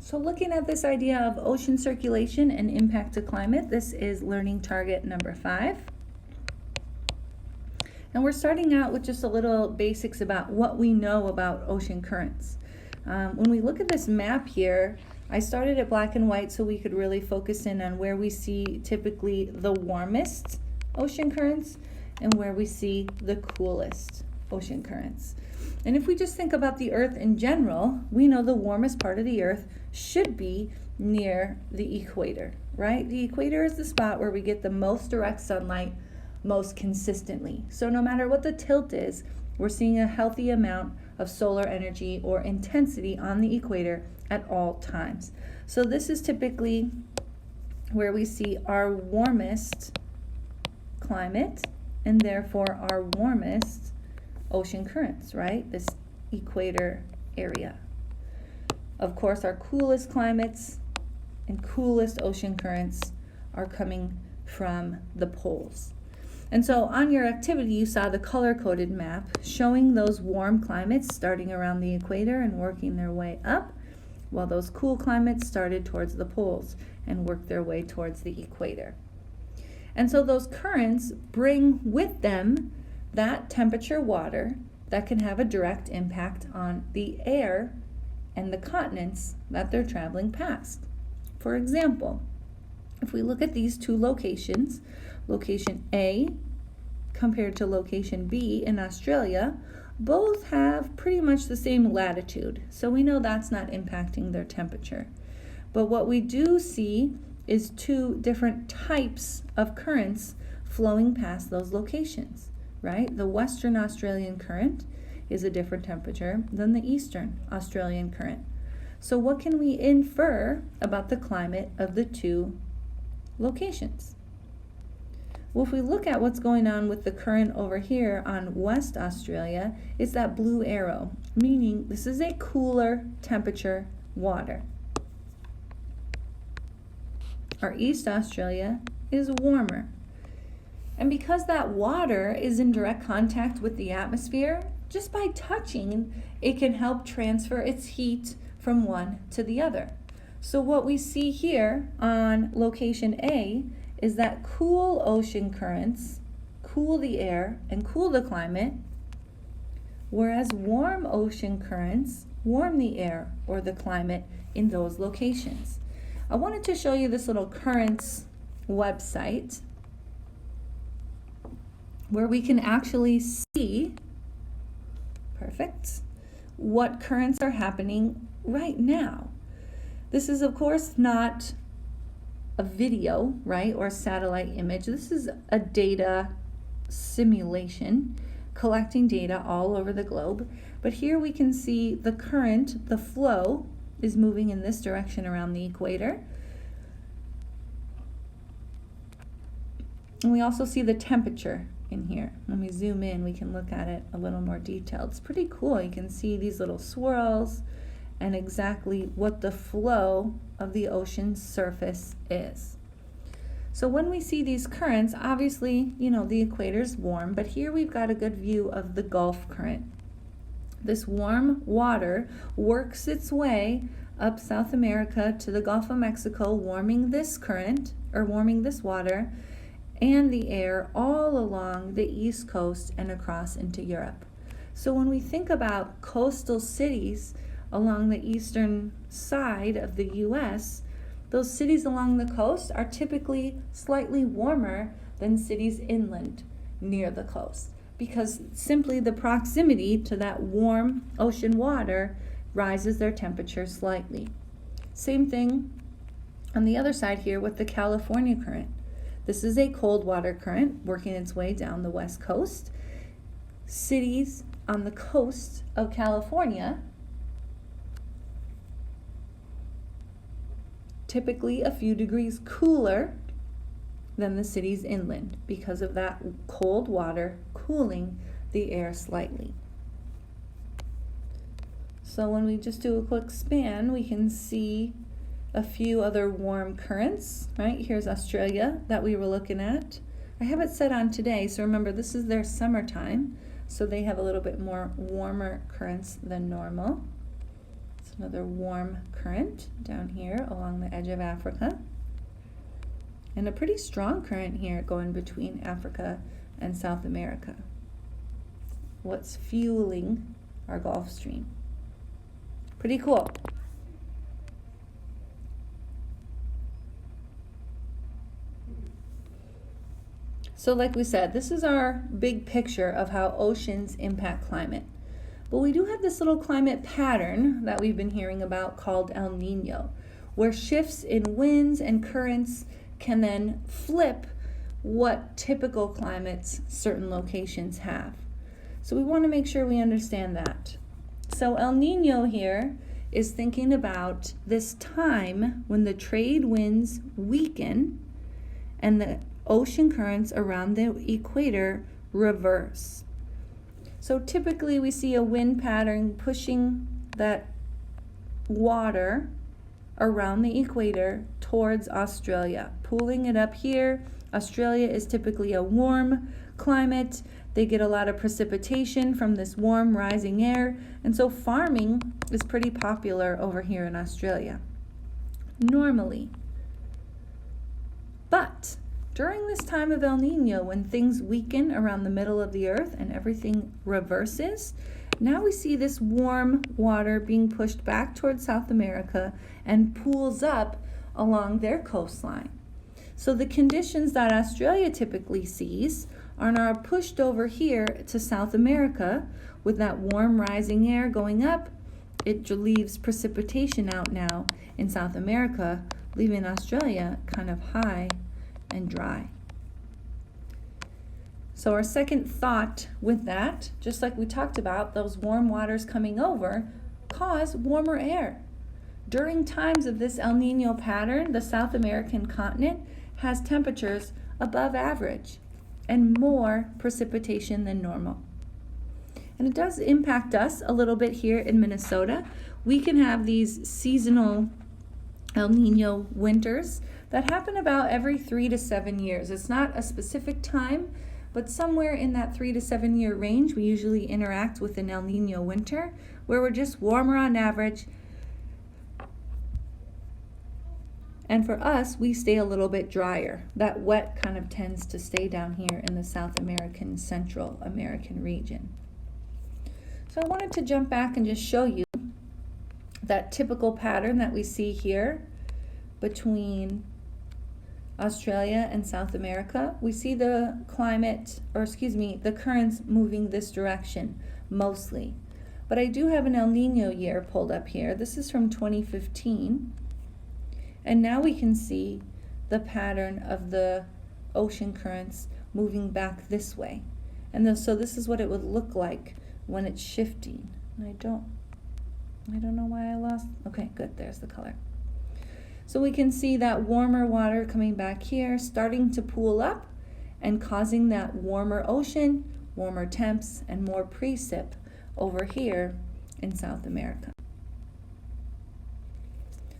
So looking at this idea of ocean circulation and impact to climate, this is learning target number 5. And we're starting out with just a little basics about what we know about ocean currents. When we look at this map here, I started it black and white so we could really focus in on where we see typically the warmest ocean currents and where we see the coolest ocean currents. And if we just think about the Earth in general, we know the warmest part of the Earth should be near the equator, right? The equator is the spot where we get the most direct sunlight most consistently. So no matter what the tilt is, we're seeing a healthy amount of solar energy or intensity on the equator at all times. So this is typically where we see our warmest climate and therefore our warmest ocean currents, right? This equator area. Of course, our coolest climates and coolest ocean currents are coming from the poles. And so on your activity, you saw the color-coded map showing those warm climates starting around the equator and working their way up, while those cool climates started towards the poles and worked their way towards the equator. And so those currents bring with them that temperature water that can have a direct impact on the air and the continents that they're traveling past. For example, if we look at these two locations, location A compared to location B in Australia, both have pretty much the same latitude. So we know that's not impacting their temperature. But what we do see is two different types of currents flowing past those locations, right? The Western Australian current is a different temperature than the Eastern Australian current. So what can we infer about the climate of the two locations? Well, if we look at what's going on with the current over here on West Australia, it's that blue arrow, meaning this is a cooler temperature water. Our East Australia is warmer. And because that water is in direct contact with the atmosphere, just by touching, it can help transfer its heat from one to the other. So what we see here on location A is that cool ocean currents cool the air and cool the climate, whereas warm ocean currents warm the air or the climate in those locations. I wanted to show you this little currents website where we can actually see, perfect, what currents are happening right now. This is, of course, not a video, right, or a satellite image. This is a data simulation, collecting data all over the globe. But here we can see the current, the flow, is moving in this direction around the equator. And we also see the temperature in here. When we zoom in, we can look at it a little more detailed. It's pretty cool. You can see these little swirls and exactly what the flow of the ocean's surface is. So when we see these currents, obviously, you know, the equator's warm, but here we've got a good view of the Gulf current. This warm water works its way up South America to the Gulf of Mexico, warming this current, or warming this water, and the air all along the East Coast and across into Europe. So when we think about coastal cities along the eastern side of the US, those cities along the coast are typically slightly warmer than cities inland near the coast, because simply the proximity to that warm ocean water rises their temperature slightly. Same thing on the other side here with the California current. This is a cold water current working its way down the west coast. Cities on the coast of California, typically a few degrees cooler than the cities inland because of that cold water cooling the air slightly. So when we just do a quick span, we can see a few other warm currents, right? Here's Australia that we were looking at. I have it set on today, so remember this is their summertime, so they have a little bit more warmer currents than normal. Let's Another warm current down here along the edge of Africa. And a pretty strong current here going between Africa and South America. What's fueling our Gulf Stream? Pretty cool. So like we said, this is our big picture of how oceans impact climate. But we do have this little climate pattern that we've been hearing about called El Nino, where shifts in winds and currents can then flip what typical climates certain locations have. So we want to make sure we understand that. So El Nino here is thinking about this time when the trade winds weaken and the ocean currents around the equator reverse. So typically we see a wind pattern pushing that water around the equator towards Australia, pulling it up here. Australia is typically a warm climate. They get a lot of precipitation from this warm rising air, and so farming is pretty popular over here in Australia, normally. But during this time of El Nino, when things weaken around the middle of the earth and everything reverses, now we see this warm water being pushed back towards South America and pools up along their coastline. So the conditions that Australia typically sees are now pushed over here to South America with that warm rising air going up. It leaves precipitation out now in South America, leaving Australia kind of high and dry. So our second thought with that, just like we talked about, those warm waters coming over cause warmer air. During times of this El Nino pattern, the South American continent has temperatures above average and more precipitation than normal. And it does impact us a little bit here in Minnesota. We can have these seasonal El Nino winters that happen about every 3 to 7 years. It's not a specific time, but somewhere in that 3 to 7 year range, we usually interact with an El Nino winter where we're just warmer on average. And for us, we stay a little bit drier. That wet kind of tends to stay down here in the South American, Central American region. So I wanted to jump back and just show you that typical pattern that we see here between Australia and South America. We see the the currents moving this direction mostly. But I do have an El Nino year pulled up here. This is from 2015. And now we can see the pattern of the ocean currents moving back this way. And so this is what it would look like when it's shifting. And I don't know why I lost. Okay, good, there's the color. So we can see that warmer water coming back here, starting to pool up and causing that warmer ocean, warmer temps, and more precip over here in South America.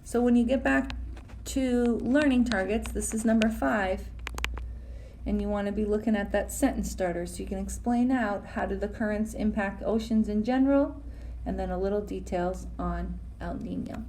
So when you get back to learning targets, this is number 5, and you want to be looking at that sentence starter so you can explain out how do the currents impact oceans in general, and then a little details on El Nino.